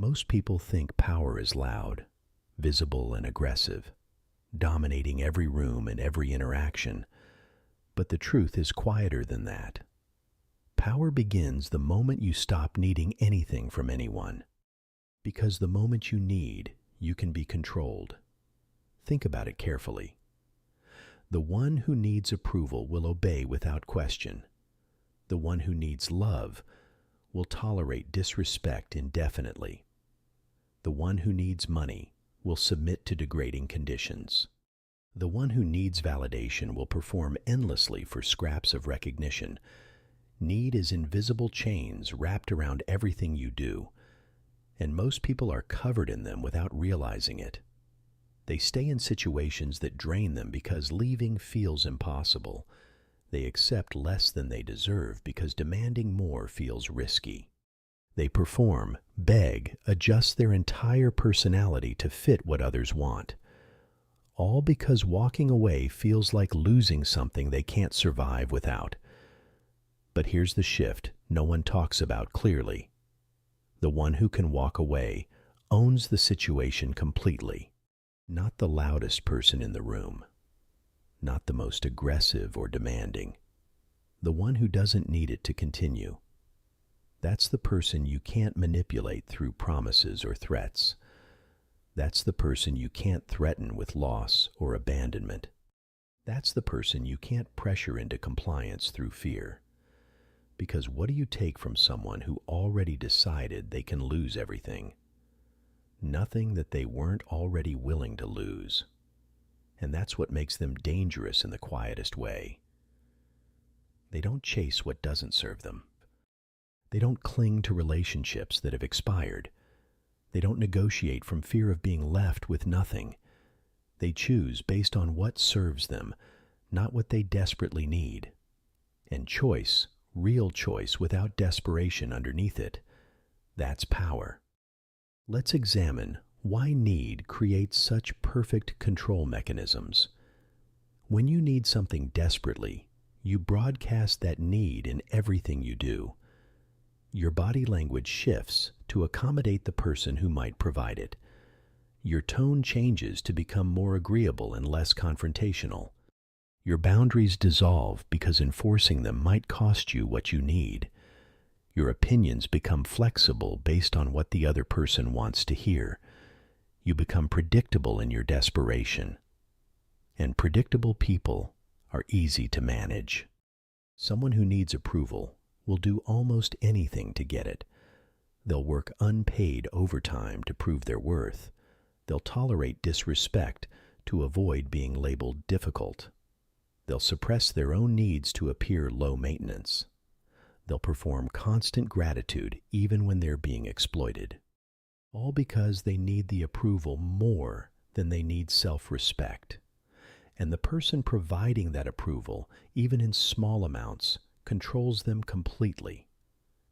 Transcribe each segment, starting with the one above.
Most people think power is loud, visible, and aggressive, dominating every room and every interaction. But the truth is quieter than that. Power begins the moment you stop needing anything from anyone. Because the moment you need, you can be controlled. Think about it carefully. The one who needs approval will obey without question. The one who needs love will tolerate disrespect indefinitely. The one who needs money will submit to degrading conditions. The one who needs validation will perform endlessly for scraps of recognition. Need is invisible chains wrapped around everything you do, and most people are covered in them without realizing it. They stay in situations that drain them because leaving feels impossible. They accept less than they deserve because demanding more feels risky. They perform, beg, adjust their entire personality to fit what others want. All because walking away feels like losing something they can't survive without. But here's the shift no one talks about clearly. The one who can walk away owns the situation completely. Not the loudest person in the room. Not the most aggressive or demanding. The one who doesn't need it to continue. That's the person you can't manipulate through promises or threats. That's the person you can't threaten with loss or abandonment. That's the person you can't pressure into compliance through fear. Because what do you take from someone who already decided they can lose everything? Nothing that they weren't already willing to lose. And that's what makes them dangerous in the quietest way. They don't chase what doesn't serve them. They don't cling to relationships that have expired. They don't negotiate from fear of being left with nothing. They choose based on what serves them, not what they desperately need. And choice, real choice without desperation underneath it, that's power. Let's examine why need creates such perfect control mechanisms. When you need something desperately, you broadcast that need in everything you do. Your body language shifts to accommodate the person who might provide it. Your tone changes to become more agreeable and less confrontational. Your boundaries dissolve because enforcing them might cost you what you need. Your opinions become flexible based on what the other person wants to hear. You become predictable in your desperation. And predictable people are easy to manage. Someone who needs approval will do almost anything to get it. They'll work unpaid overtime to prove their worth. They'll tolerate disrespect to avoid being labeled difficult. They'll suppress their own needs to appear low maintenance. They'll perform constant gratitude even when they're being exploited. All because they need the approval more than they need self-respect. And the person providing that approval, even in small amounts, controls them completely.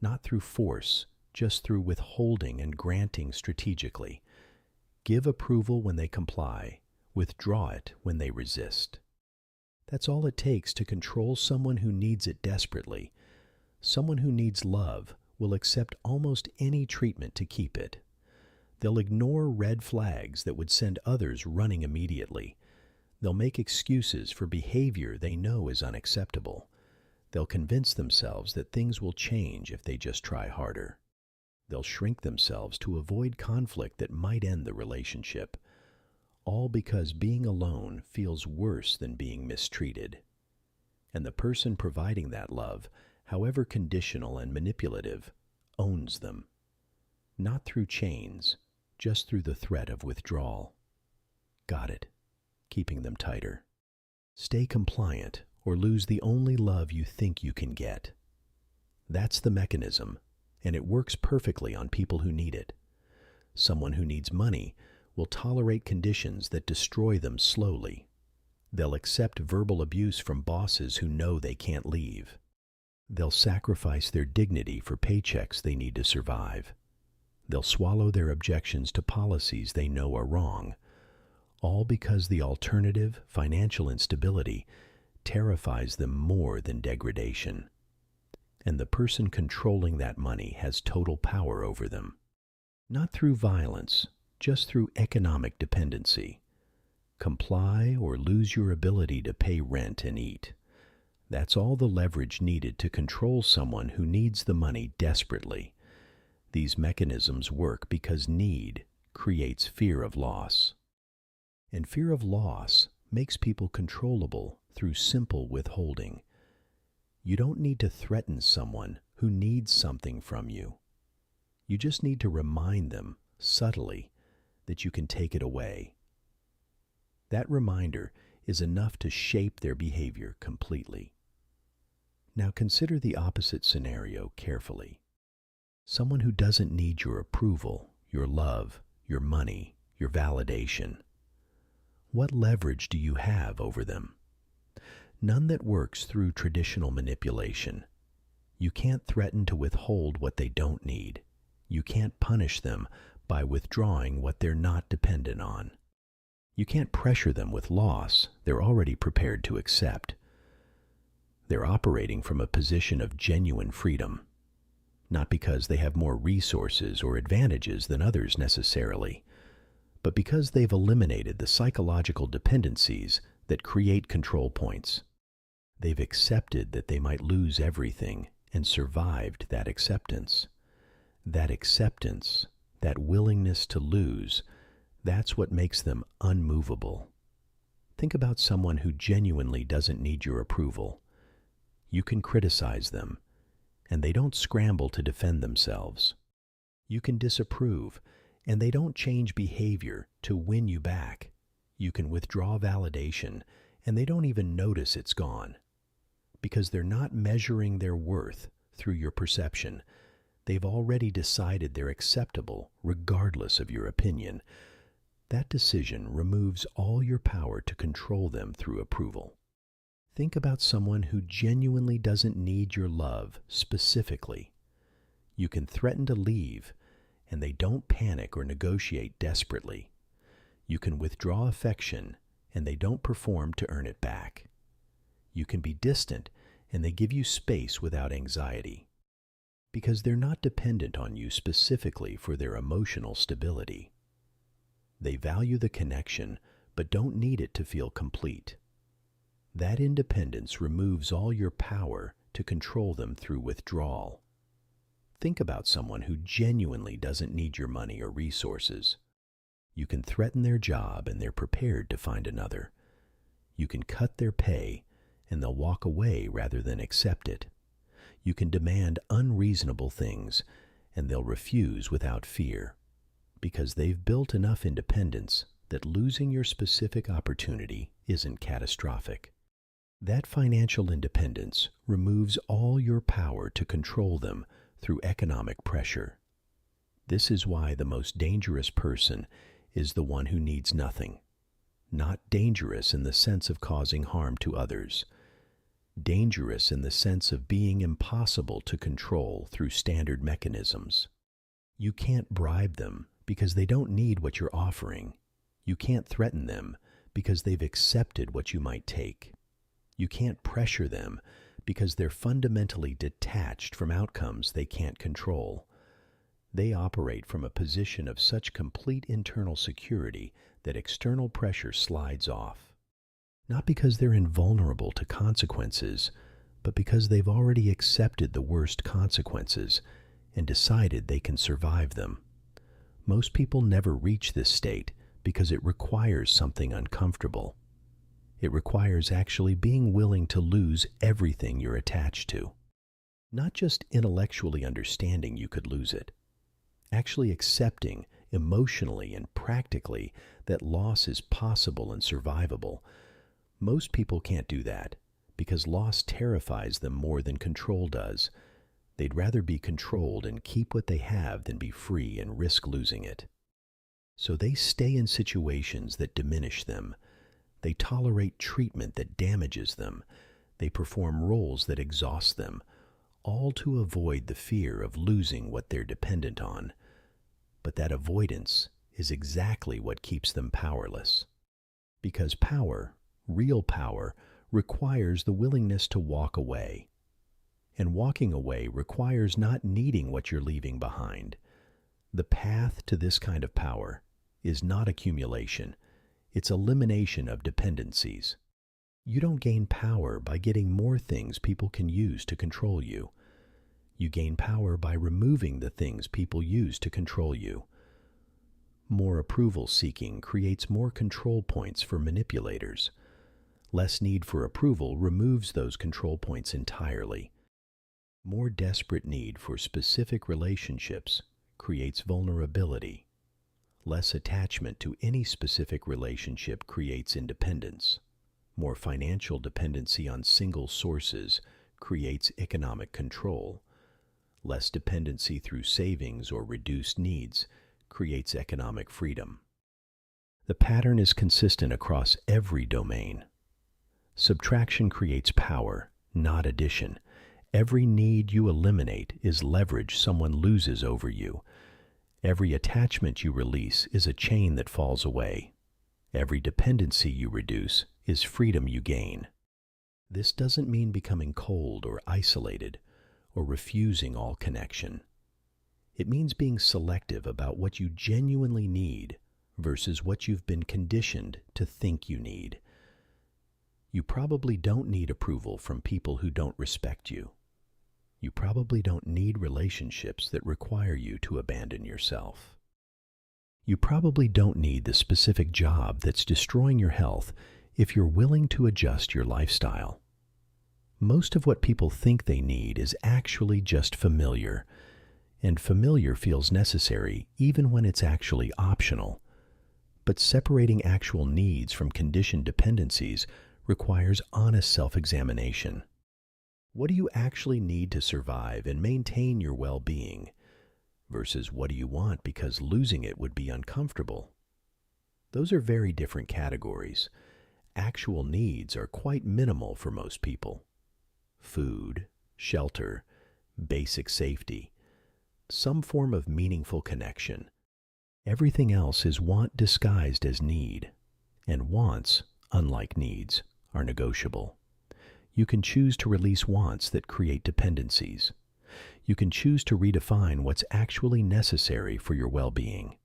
Not through force, just through withholding and granting strategically. Give approval when they comply, withdraw it when they resist. That's all it takes to control someone who needs it desperately. Someone who needs love will accept almost any treatment to keep it. They'll ignore red flags that would send others running immediately. They'll make excuses for behavior they know is unacceptable. They'll convince themselves that things will change if they just try harder. They'll shrink themselves to avoid conflict that might end the relationship. All because being alone feels worse than being mistreated. And the person providing that love, however conditional and manipulative, owns them. Not through chains, just through the threat of withdrawal. Got it. Keeping them tighter. Stay compliant or lose the only love you think you can get. That's the mechanism, and it works perfectly on people who need it. Someone who needs money will tolerate conditions that destroy them slowly. They'll accept verbal abuse from bosses who know they can't leave. They'll sacrifice their dignity for paychecks they need to survive. They'll swallow their objections to policies they know are wrong, all because the alternative, financial instability, terrifies them more than degradation. And the person controlling that money has total power over them. Not through violence, just through economic dependency. Comply or lose your ability to pay rent and eat. That's all the leverage needed to control someone who needs the money desperately. These mechanisms work because need creates fear of loss. And fear of loss makes people controllable through simple withholding. You don't need to threaten someone who needs something from you. You just need to remind them, subtly, that you can take it away. That reminder is enough to shape their behavior completely. Now consider the opposite scenario carefully. Someone who doesn't need your approval, your love, your money, your validation. What leverage do you have over them? None that works through traditional manipulation. You can't threaten to withhold what they don't need. You can't punish them by withdrawing what they're not dependent on. You can't pressure them with loss they're already prepared to accept. They're operating from a position of genuine freedom, not because they have more resources or advantages than others necessarily, but because they've eliminated the psychological dependencies that create control points. They've accepted that they might lose everything and survived that acceptance. That acceptance, that willingness to lose, that's what makes them unmovable. Think about someone who genuinely doesn't need your approval. You can criticize them, and they don't scramble to defend themselves. You can disapprove, and they don't change behavior to win you back. You can withdraw validation, and they don't even notice it's gone. Because they're not measuring their worth through your perception. They've already decided they're acceptable regardless of your opinion. That decision removes all your power to control them through approval. Think about someone who genuinely doesn't need your love specifically. You can threaten to leave, and they don't panic or negotiate desperately. You can withdraw affection, and they don't perform to earn it back. You can be distant, and they give you space without anxiety. Because they're not dependent on you specifically for their emotional stability. They value the connection, but don't need it to feel complete. That independence removes all your power to control them through withdrawal. Think about someone who genuinely doesn't need your money or resources. You can threaten their job and they're prepared to find another. You can cut their pay and they'll walk away rather than accept it. You can demand unreasonable things and they'll refuse without fear, because they've built enough independence that losing your specific opportunity isn't catastrophic. That financial independence removes all your power to control them through economic pressure. This is why the most dangerous person is the one who needs nothing. Not dangerous in the sense of causing harm to others. Dangerous in the sense of being impossible to control through standard mechanisms. You can't bribe them because they don't need what you're offering. You can't threaten them because they've accepted what you might take. You can't pressure them because they're fundamentally detached from outcomes they can't control. They operate from a position of such complete internal security that external pressure slides off. Not because they're invulnerable to consequences, but because they've already accepted the worst consequences and decided they can survive them. Most people never reach this state because it requires something uncomfortable. It requires actually being willing to lose everything you're attached to. Not just intellectually understanding you could lose it. Actually accepting emotionally and practically that loss is possible and survivable. Most people can't do that because loss terrifies them more than control does. They'd rather be controlled and keep what they have than be free and risk losing it. So they stay in situations that diminish them. They tolerate treatment that damages them. They perform roles that exhaust them, all to avoid the fear of losing what they're dependent on. But that avoidance is exactly what keeps them powerless. Because power, real power, requires the willingness to walk away. And walking away requires not needing what you're leaving behind. The path to this kind of power is not accumulation, it's elimination of dependencies. You don't gain power by getting more things people can use to control you. You gain power by removing the things people use to control you. More approval seeking creates more control points for manipulators. Less need for approval removes those control points entirely. More desperate need for specific relationships creates vulnerability. Less attachment to any specific relationship creates independence. More financial dependency on single sources creates economic control. Less dependency through savings or reduced needs creates economic freedom. The pattern is consistent across every domain. Subtraction creates power, not addition. Every need you eliminate is leverage someone loses over you. Every attachment you release is a chain that falls away. Every dependency you reduce is freedom you gain. This doesn't mean becoming cold or isolated or refusing all connection. It means being selective about what you genuinely need versus what you've been conditioned to think you need. You probably don't need approval from people who don't respect you. You probably don't need relationships that require you to abandon yourself. You probably don't need the specific job that's destroying your health if you're willing to adjust your lifestyle. Most of what people think they need is actually just familiar, and familiar feels necessary even when it's actually optional. But separating actual needs from conditioned dependencies requires honest self-examination. What do you actually need to survive and maintain your well-being versus what do you want because losing it would be uncomfortable? Those are very different categories. Actual needs are quite minimal for most people. Food, shelter, basic safety, some form of meaningful connection. Everything else is want disguised as need, and wants, unlike needs, are negotiable. You can choose to release wants that create dependencies. You can choose to redefine what's actually necessary for your well-being.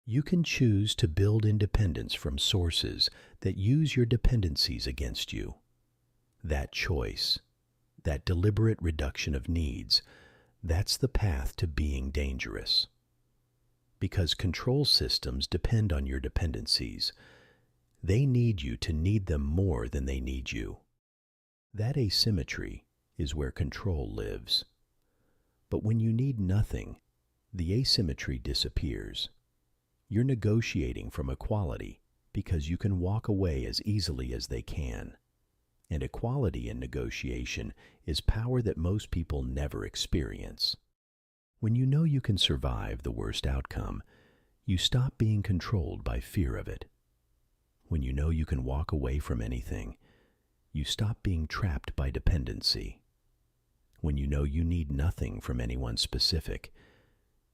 You can choose to build independence from sources that use your dependencies against you. That choice, that deliberate reduction of needs, that's the path to being dangerous. Because control systems depend on your dependencies. They need you to need them more than they need you. That asymmetry is where control lives. But when you need nothing, the asymmetry disappears. You're negotiating from equality because you can walk away as easily as they can. And equality in negotiation is power that most people never experience. When you know you can survive the worst outcome, you stop being controlled by fear of it. When you know you can walk away from anything, you stop being trapped by dependency. When you know you need nothing from anyone specific,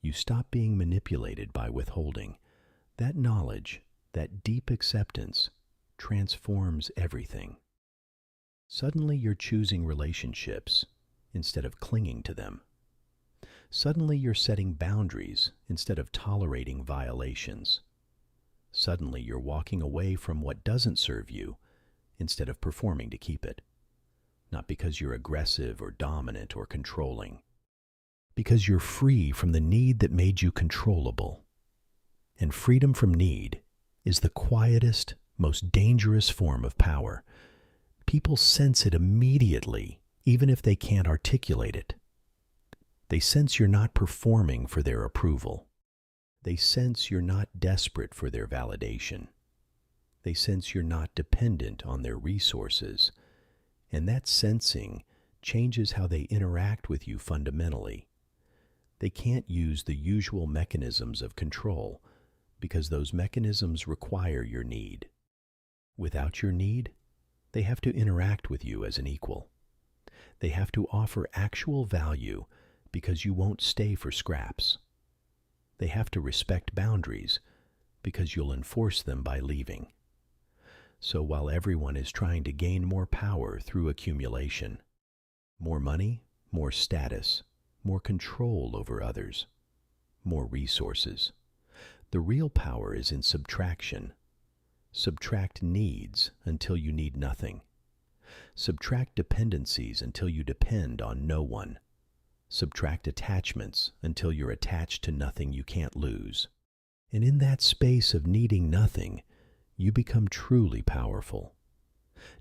you stop being manipulated by withholding. That knowledge, that deep acceptance, transforms everything. Suddenly you're choosing relationships instead of clinging to them. Suddenly you're setting boundaries instead of tolerating violations. Suddenly you're walking away from what doesn't serve you instead of performing to keep it. Not because you're aggressive or dominant or controlling. Because you're free from the need that made you controllable. And freedom from need is the quietest, most dangerous form of power. People sense it immediately, even if they can't articulate it. They sense you're not performing for their approval. They sense you're not desperate for their validation. They sense you're not dependent on their resources. And that sensing changes how they interact with you fundamentally. They can't use the usual mechanisms of control because those mechanisms require your need. Without your need, they have to interact with you as an equal. They have to offer actual value because you won't stay for scraps. They have to respect boundaries because you'll enforce them by leaving. So while everyone is trying to gain more power through accumulation, more money, more status, more control over others, more resources. The real power is in subtraction. Subtract needs until you need nothing. Subtract dependencies until you depend on no one. Subtract attachments until you're attached to nothing you can't lose. And in that space of needing nothing, you become truly powerful.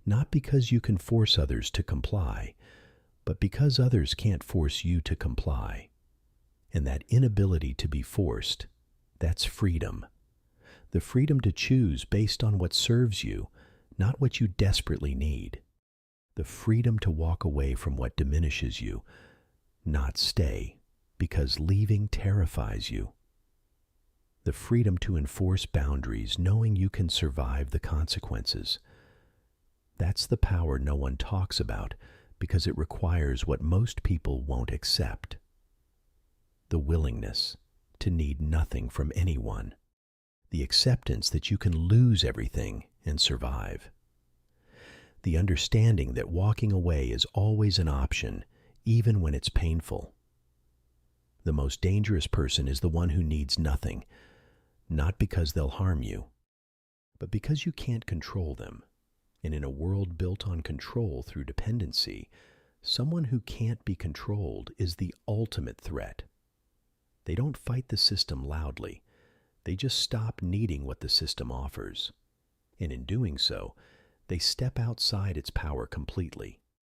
Not because you can force others to comply, but because others can't force you to comply. And that inability to be forced, that's freedom. The freedom to choose based on what serves you, not what you desperately need. The freedom to walk away from what diminishes you, not stay, because leaving terrifies you. The freedom to enforce boundaries knowing you can survive the consequences. That's the power no one talks about because it requires what most people won't accept. The willingness to need nothing from anyone. The acceptance that you can lose everything and survive. The understanding that walking away is always an option, even when it's painful. The most dangerous person is the one who needs nothing, not because they'll harm you, but because you can't control them. And in a world built on control through dependency, someone who can't be controlled is the ultimate threat. They don't fight the system loudly. They just stop needing what the system offers. And in doing so, they step outside its power completely.